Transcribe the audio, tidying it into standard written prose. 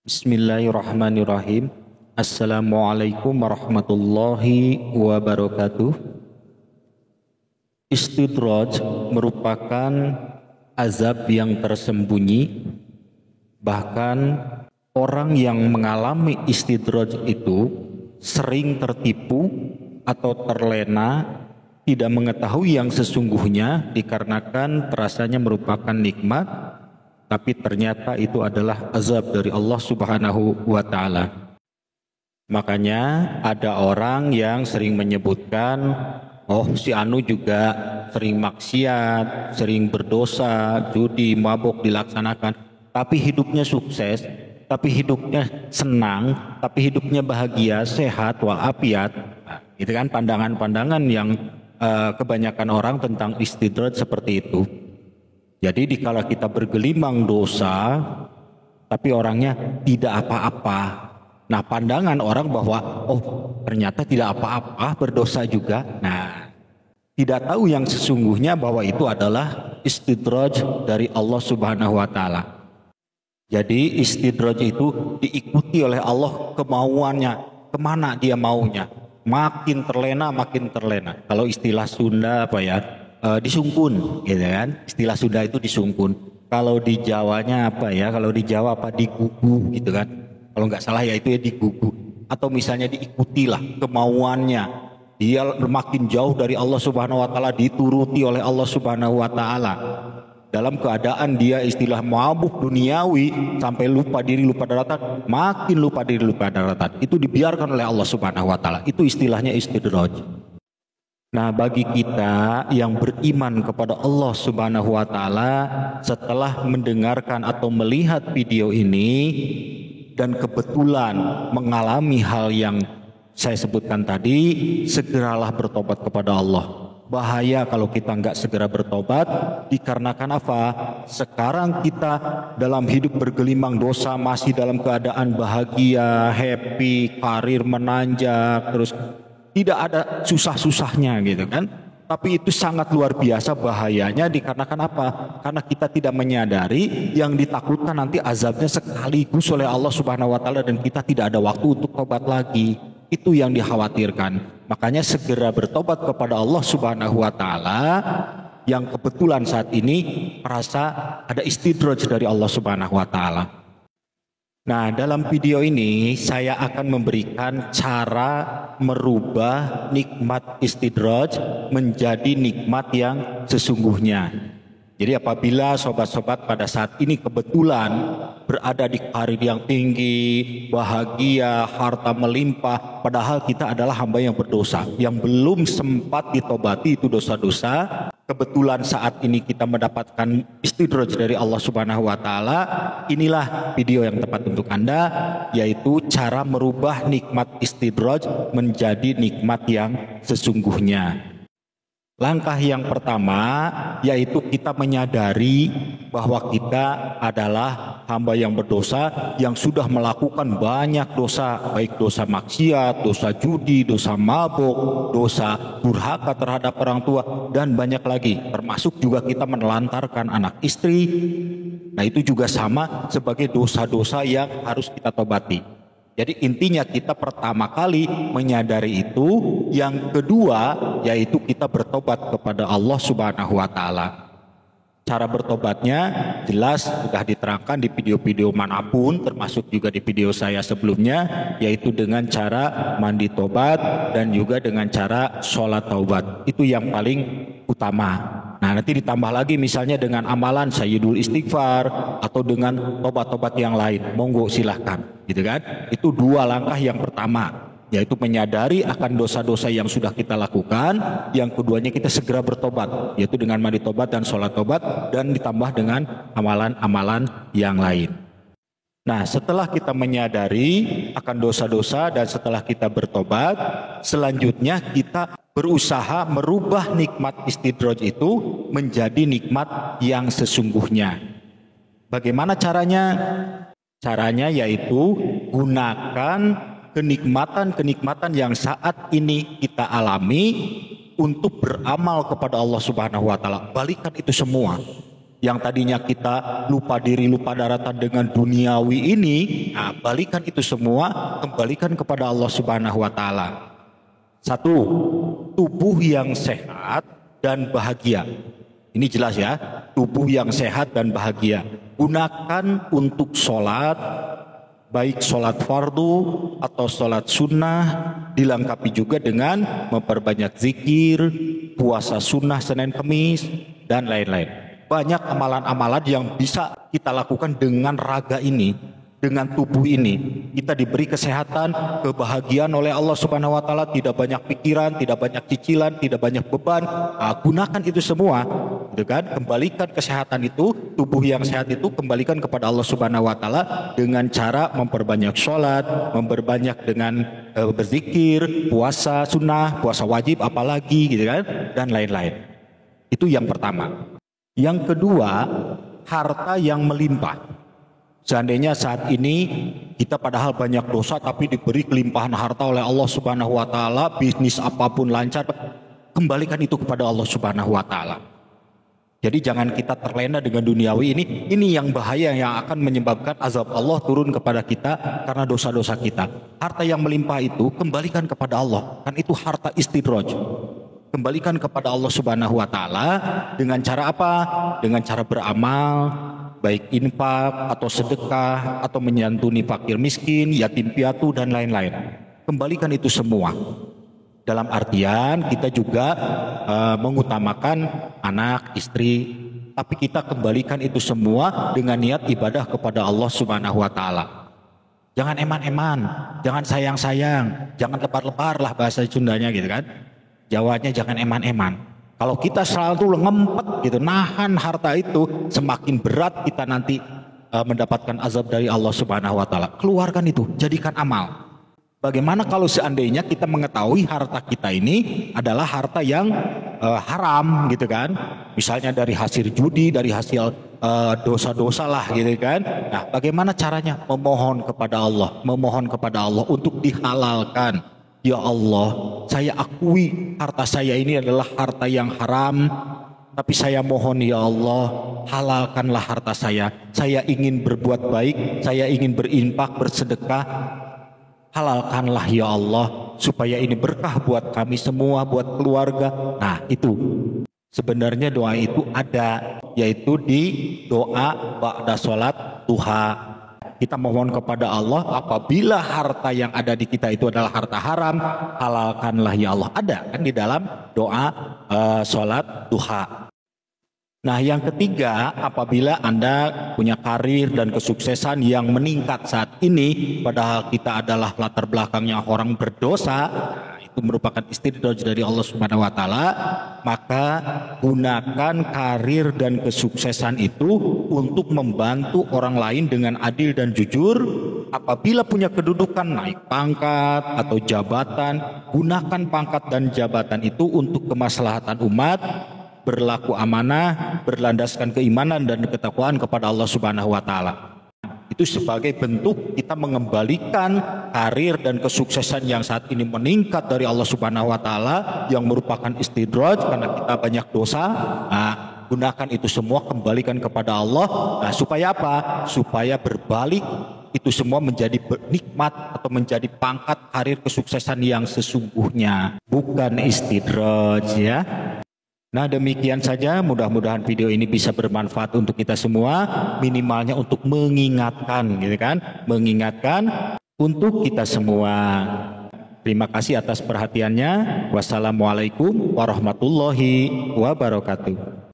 Bismillahirrahmanirrahim. Assalamualaikum warahmatullahi wabarakatuh. Istidraj merupakan azab yang tersembunyi. Bahkan orang yang mengalami istidraj itu sering tertipu atau terlena, tidak mengetahui yang sesungguhnya dikarenakan terasanya merupakan nikmat, tapi ternyata itu adalah azab dari Allah Subhanahu wa Ta'ala. Makanya ada orang yang sering menyebutkan, oh si Anu juga sering maksiat, sering berdosa, judi, mabuk dilaksanakan, tapi hidupnya sukses, tapi hidupnya senang, tapi hidupnya bahagia, sehat, walafiat. Itu kan pandangan-pandangan yang kebanyakan orang tentang istidraj seperti itu. Jadi dikala kita bergelimang dosa, tapi orangnya tidak apa-apa. Nah, pandangan orang bahwa, oh ternyata tidak apa-apa, berdosa juga. Nah, tidak tahu yang sesungguhnya bahwa itu adalah istidraj dari Allah Subhanahu wa Ta'ala. Jadi istidraj itu diikuti oleh Allah kemauannya, kemana dia maunya. Makin terlena, makin terlena. Kalau istilah Sunda apa ya? Disungkun, gitu kan? Istilah Sunda itu disungkun. Kalau di Jawanya apa ya? Kalau di Jawa apa digugu, gitu kan? Kalau nggak salah ya itu ya digugu. Atau misalnya diikutilah kemauannya. Dia makin jauh dari Allah Subhanahu Wa Taala, dituruti oleh Allah Subhanahu Wa Taala. Dalam keadaan dia istilah mabuk duniawi sampai lupa diri, lupa daratan, makin lupa diri, lupa daratan. Itu dibiarkan oleh Allah Subhanahu Wa Taala. Itu istilahnya istidraj. Nah, bagi kita yang beriman kepada Allah Subhanahu wa Ta'ala, setelah mendengarkan atau melihat video ini dan kebetulan mengalami hal yang saya sebutkan tadi, segeralah bertobat kepada Allah. Bahaya kalau kita nggak segera bertobat, dikarenakan apa? Sekarang kita dalam hidup bergelimang dosa, masih dalam keadaan bahagia, happy, karir menanjak, terus tidak ada susah-susahnya gitu kan. Tapi itu sangat luar biasa bahayanya dikarenakan apa? Karena kita tidak menyadari yang ditakutkan nanti azabnya sekaligus oleh Allah Subhanahu wa Ta'ala dan kita tidak ada waktu untuk tobat lagi. Itu yang dikhawatirkan. Makanya segera bertobat kepada Allah Subhanahu wa Ta'ala yang kebetulan saat ini merasa ada istidraj dari Allah Subhanahu wa Ta'ala. Nah, dalam video ini saya akan memberikan cara merubah nikmat istidraj menjadi nikmat yang sesungguhnya. Jadi apabila sobat-sobat pada saat ini kebetulan berada di karir yang tinggi, bahagia, harta melimpah, padahal kita adalah hamba yang berdosa, yang belum sempat ditobati itu dosa-dosa, kebetulan saat ini kita mendapatkan istidraj dari Allah Subhanahu wa Ta'ala, inilah video yang tepat untuk Anda, yaitu cara merubah nikmat istidraj menjadi nikmat yang sesungguhnya. Langkah yang pertama yaitu kita menyadari bahwa kita adalah hamba yang berdosa yang sudah melakukan banyak dosa, baik dosa maksiat, dosa judi, dosa mabuk, dosa durhaka terhadap orang tua, dan banyak lagi. Termasuk juga kita menelantarkan anak istri. Nah, itu juga sama sebagai dosa-dosa yang harus kita tobati. Jadi intinya kita pertama kali menyadari itu, yang kedua yaitu kita bertobat kepada Allah Subhanahu wa Ta'ala. Cara bertobatnya jelas sudah diterangkan di video-video manapun, termasuk juga di video saya sebelumnya, yaitu dengan cara mandi tobat dan juga dengan cara sholat taubat. Itu yang paling utama. Nah, nanti ditambah lagi misalnya dengan amalan sayyidul istighfar atau dengan tobat-tobat yang lain. Monggo silahkan, gitu kan? Itu dua langkah yang pertama, yaitu menyadari akan dosa-dosa yang sudah kita lakukan. Yang keduanya kita segera bertobat, yaitu dengan mandi tobat dan sholat tobat, dan ditambah dengan amalan-amalan yang lain. Nah, setelah kita menyadari akan dosa-dosa dan setelah kita bertobat, selanjutnya kita berusaha merubah nikmat istidraj itu menjadi nikmat yang sesungguhnya. Bagaimana caranya? Caranya yaitu gunakan kenikmatan-kenikmatan yang saat ini kita alami untuk beramal kepada Allah Subhanahu wa Ta'ala. Balikan itu semua. Yang tadinya kita lupa diri, lupa daratan dengan duniawi ini, nah, balikan itu semua, kembalikan kepada Allah Subhanahu wa Ta'ala. Satu, tubuh yang sehat dan bahagia. Ini jelas ya, tubuh yang sehat dan bahagia. Gunakan untuk sholat, baik sholat fardu atau sholat sunnah, dilengkapi juga dengan memperbanyak zikir, puasa sunnah Senin Kemis, dan lain-lain. Banyak amalan-amalan yang bisa kita lakukan dengan raga ini, dengan tubuh ini. Kita diberi kesehatan, kebahagiaan oleh Allah Subhanahu wa Ta'ala, tidak banyak pikiran, tidak banyak cicilan, tidak banyak beban. Nah, gunakan itu semua, gitu kan? Kembalikan kesehatan itu, tubuh yang sehat itu kembalikan kepada Allah Subhanahu wa Ta'ala dengan cara memperbanyak sholat, memperbanyak dengan berzikir, puasa sunnah, puasa wajib apalagi, gitu kan? Dan lain-lain. Itu yang pertama. Yang kedua, harta yang melimpah. Seandainya saat ini kita padahal banyak dosa tapi diberi kelimpahan harta oleh Allah Subhanahu wa Ta'ala, bisnis apapun lancar, kembalikan itu kepada Allah Subhanahu wa Ta'ala. Jadi jangan kita terlena dengan duniawi ini yang bahaya, yang akan menyebabkan azab Allah turun kepada kita karena dosa-dosa kita. Harta yang melimpah itu kembalikan kepada Allah, kan itu harta istidraj. Kembalikan kepada Allah Subhanahu wa Ta'ala dengan cara apa? Dengan cara beramal, baik infak atau sedekah atau menyantuni fakir miskin, yatim piatu dan lain-lain. Kembalikan itu semua. Dalam artian kita juga mengutamakan anak, istri, tapi kita kembalikan itu semua dengan niat ibadah kepada Allah Subhanahu wa Ta'ala. Jangan eman-eman, jangan sayang-sayang, jangan lebar-lebar lah bahasa Sundanya gitu kan. Jawanya jangan eman-eman. Kalau kita selalu ngempet gitu, nahan harta itu, semakin berat kita nanti mendapatkan azab dari Allah Subhanahu wa Ta'ala. Keluarkan itu, jadikan amal. Bagaimana kalau seandainya kita mengetahui harta kita ini adalah harta yang haram gitu kan? Misalnya dari hasil judi, dari hasil dosa-dosa lah gitu kan? Nah, bagaimana caranya? Memohon kepada Allah untuk dihalalkan. Ya Allah, saya akui harta saya ini adalah harta yang haram, tapi saya mohon ya Allah, halalkanlah harta saya. Saya ingin berbuat baik, saya ingin berinfak, bersedekah. Halalkanlah ya Allah, supaya ini berkah buat kami semua, buat keluarga. Nah itu, sebenarnya doa itu ada, yaitu di doa ba'da sholat duha. Kita mohon kepada Allah apabila harta yang ada di kita itu adalah harta haram, halalkanlah ya Allah. Ada kan di dalam doa sholat duha. Nah yang ketiga, apabila Anda punya karir dan kesuksesan yang meningkat saat ini, padahal kita adalah latar belakangnya orang berdosa, itu merupakan istidraj dari Allah Subhanahu wa Ta'ala, maka gunakan karir dan kesuksesan itu untuk membantu orang lain dengan adil dan jujur. Apabila punya kedudukan naik pangkat atau jabatan, gunakan pangkat dan jabatan itu untuk kemaslahatan umat, berlaku amanah, berlandaskan keimanan dan ketakwaan kepada Allah Subhanahu wa Ta'ala. Itu sebagai bentuk kita mengembalikan karir dan kesuksesan yang saat ini meningkat dari Allah Subhanahu wa Ta'ala, yang merupakan istidraj karena kita banyak dosa. Nah, gunakan itu semua, kembalikan kepada Allah. Nah, supaya apa? Supaya berbalik itu semua menjadi nikmat atau menjadi pangkat karir kesuksesan yang sesungguhnya, bukan istidraj ya. Nah demikian saja, mudah-mudahan video ini bisa bermanfaat untuk kita semua, minimalnya untuk mengingatkan gitu kan, mengingatkan untuk kita semua. Terima kasih atas perhatiannya. Wassalamualaikum warahmatullahi wabarakatuh.